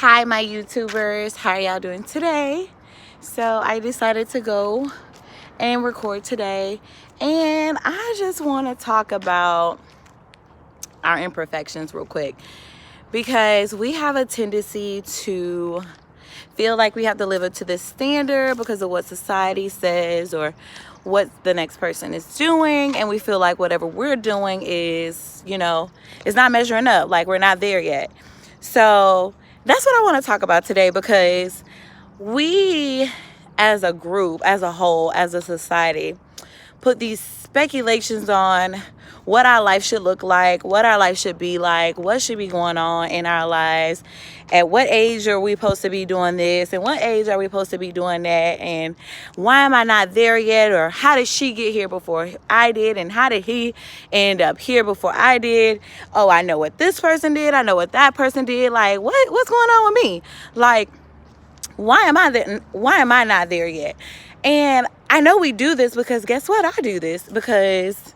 Hi, my YouTubers. How are y'all doing today? So I decided to go and record today, and I just want to talk about our imperfections real quick, because we have a tendency to feel like we have to live up to this standard because of what society says or what the next person is doing, and we feel like whatever we're doing is, is not measuring up, like we're not there yet. So that's what I want to talk about today, because we as a group, as a whole, as a society, put these speculations on what our life should look like, what our life should be like, what should be going on in our lives, at what age are we supposed to be doing this, and what age are we supposed to be doing that, and why am I not there yet, or how did she get here before I did, and how did he end up here before I did? Oh, I know what this person did, I know what that person did. Like, what's going on with me? Like, why am I not there yet? And I know we do this because guess what? I do this because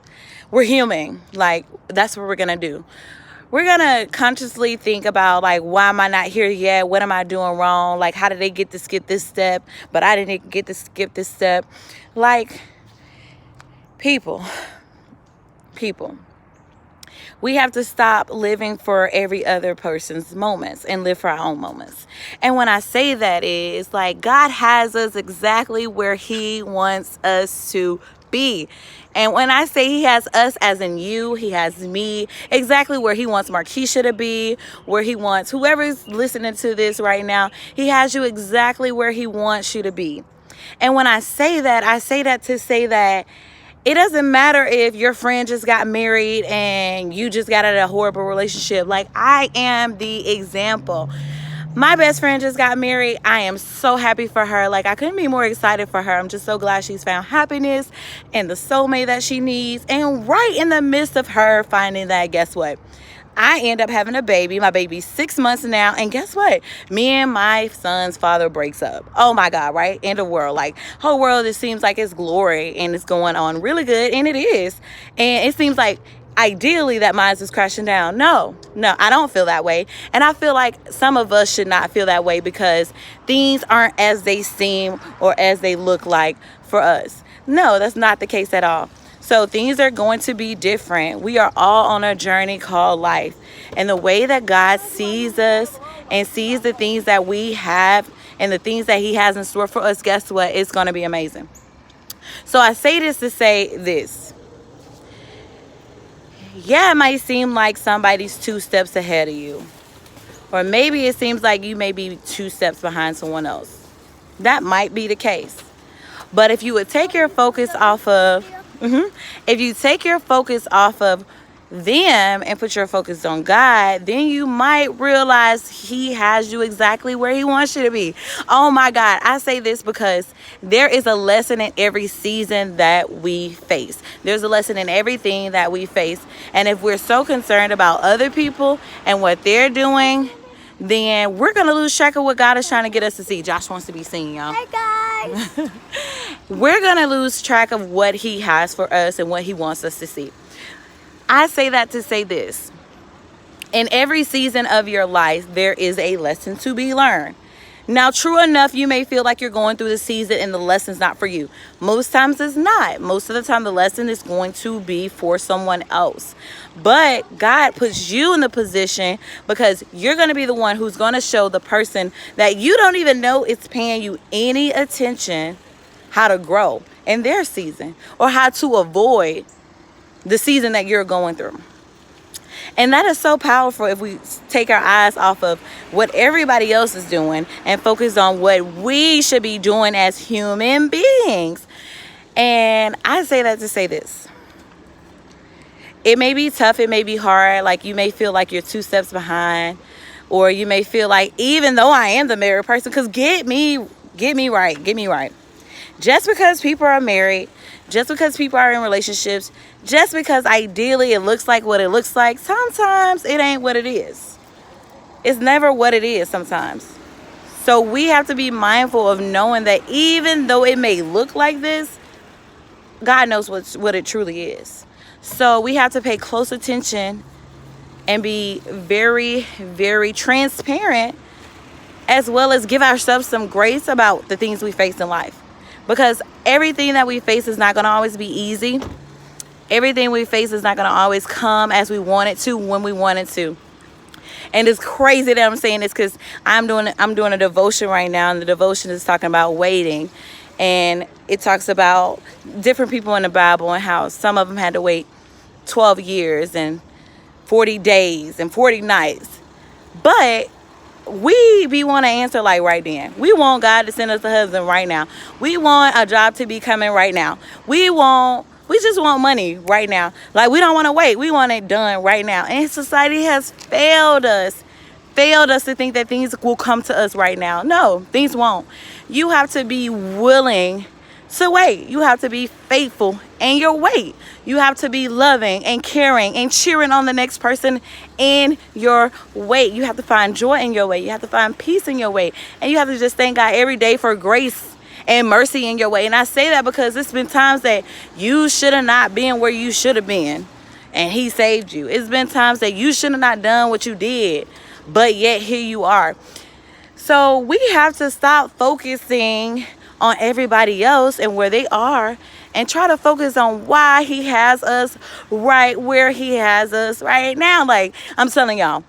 we're human. Like, that's what we're gonna do. We're gonna consciously think about, like, why am I not here yet? What am I doing wrong? Like, how did they get to skip this step, but I didn't get to skip this step? Like, people, we have to stop living for every other person's moments and live for our own moments. And when I say that, is like, God has us exactly where he wants us to be. And when I say he has us, as in you, he has me exactly where he wants Markeisha to be, where he wants whoever's listening to this right now. He has you exactly where he wants you to be. And when I say that to say that it doesn't matter if your friend just got married and you just got out of a horrible relationship. Like, I am the example. My best friend just got married. I am so happy for her. Like, I couldn't be more excited for her. I'm just so glad she's found happiness and the soulmate that she needs. And right in the midst of her finding that, guess what? I end up having a baby. My baby's 6 months now. And guess what? Me and my son's father breaks up. Oh my God, right? End of world. Like, whole world, it seems like it's glory and it's going on really good. And it is. And it seems like ideally that mine is crashing down. No, I don't feel that way. And I feel like some of us should not feel that way because things aren't as they seem or as they look like for us. No, that's not the case at all. So things are going to be different. We are all on a journey called life. And the way that God sees us and sees the things that we have and the things that he has in store for us, guess what? It's going to be amazing. So I say this to say this. Yeah, it might seem like somebody's 2 steps ahead of you. Or maybe it seems like you may be 2 steps behind someone else. That might be the case. But if you would take your focus off of them and put your focus on God, then you might realize he has you exactly where he wants you to be. Oh my God. I say this because there is a lesson in every season that we face. There's a lesson in everything that we face. And if we're so concerned about other people and what they're doing, then we're going to lose track of what God is trying to get us to see. Josh wants to be seen, y'all. Hey guys. We're going to lose track of what he has for us and what he wants us to see. I say that to say this. In every season of your life, there is a lesson to be learned. Now, true enough, you may feel like you're going through the season and the lesson's not for you. Most times it's not. Most of the time, the lesson is going to be for someone else. But God puts you in the position because you're going to be the one who's going to show the person that you don't even know is paying you any attention how to grow in their season or how to avoid the season that you're going through. And that is so powerful if we take our eyes off of what everybody else is doing and focus on what we should be doing as human beings. And I say that to say this. It may be tough. It may be hard. Like, you may feel like you're 2 steps behind, or you may feel like, even though I am the married person, because get me right. Just because people are married, just because people are in relationships, just because ideally it looks like what it looks like, sometimes it ain't what it is. It's never what it is sometimes. So we have to be mindful of knowing that even though it may look like this, God knows what it truly is. So we have to pay close attention and be very, very transparent as well as give ourselves some grace about the things we face in life. Because everything that we face is not going to always be easy. Everything we face is not going to always come as we want it to, when we want it to. And it's crazy that I'm saying this, because I'm doing a devotion right now, and the devotion is talking about waiting. And it talks about different people in the Bible and how some of them had to wait 12 years and 40 days and 40 nights. But we want to answer like right then. We want God to send us a husband right now. We want a job to be coming right now. We just want money right now. Like, we don't want to wait. We want it done right now. And society has failed us to think that things will come to us right now. No, things won't. You have to be willing to wait. You have to be faithful in your wait. You have to be loving and caring and cheering on the next person in your wait. You have to find joy in your wait. You have to find peace in your wait. And you have to just thank God every day for grace and mercy in your way. And I say that because it's been times that you should have not been where you should have been, and he saved you. It's been times that you should have not done what you did, but yet here you are. So we have to stop focusing on everybody else and where they are, and try to focus on why he has us right where he has us right now. Like, I'm telling y'all,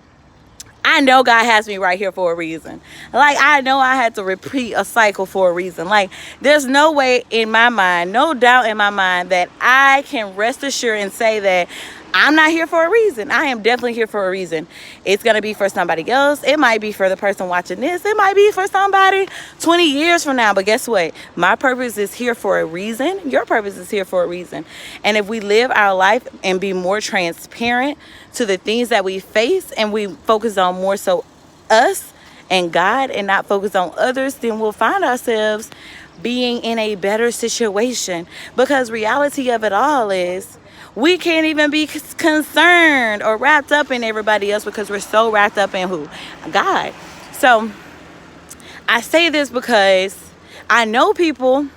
I know God has me right here for a reason. Like, I know I had to repeat a cycle for a reason. Like, there's no way in my mind, no doubt in my mind, that I can rest assured and say that I'm not here for a reason. I am definitely here for a reason. It's going to be for somebody else. It might be for the person watching this. It might be for somebody 20 years from now. But guess what? My purpose is here for a reason. Your purpose is here for a reason. And if we live our life and be more transparent to the things that we face, and we focus on more so us and God and not focus on others, then we'll find ourselves being in a better situation. Because reality of it all is, we can't even be concerned or wrapped up in everybody else, because we're so wrapped up in who? God. So I say this because I know people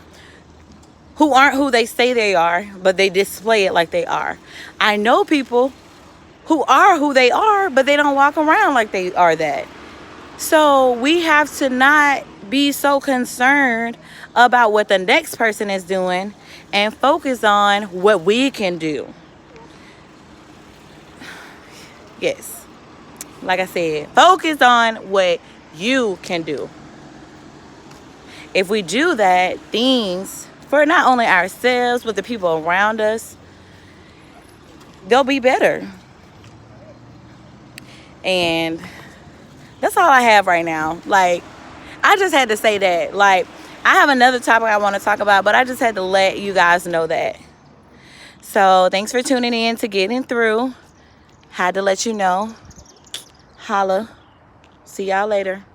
who aren't who they say they are, but they display it like they are. I know people who are who they are, but they don't walk around like they are that. So we have to not be so concerned about what the next person is doing, and focus on what we can do. Yes. Like I said, focus on what you can do. If we do that, things for not only ourselves, but the people around us, they'll be better. And that's all I have right now. Like, I just had to say that. Like, I have another topic I want to talk about, but I just had to let you guys know that. So thanks for tuning in to Getting Through. Had to let you know. Holla. See y'all later.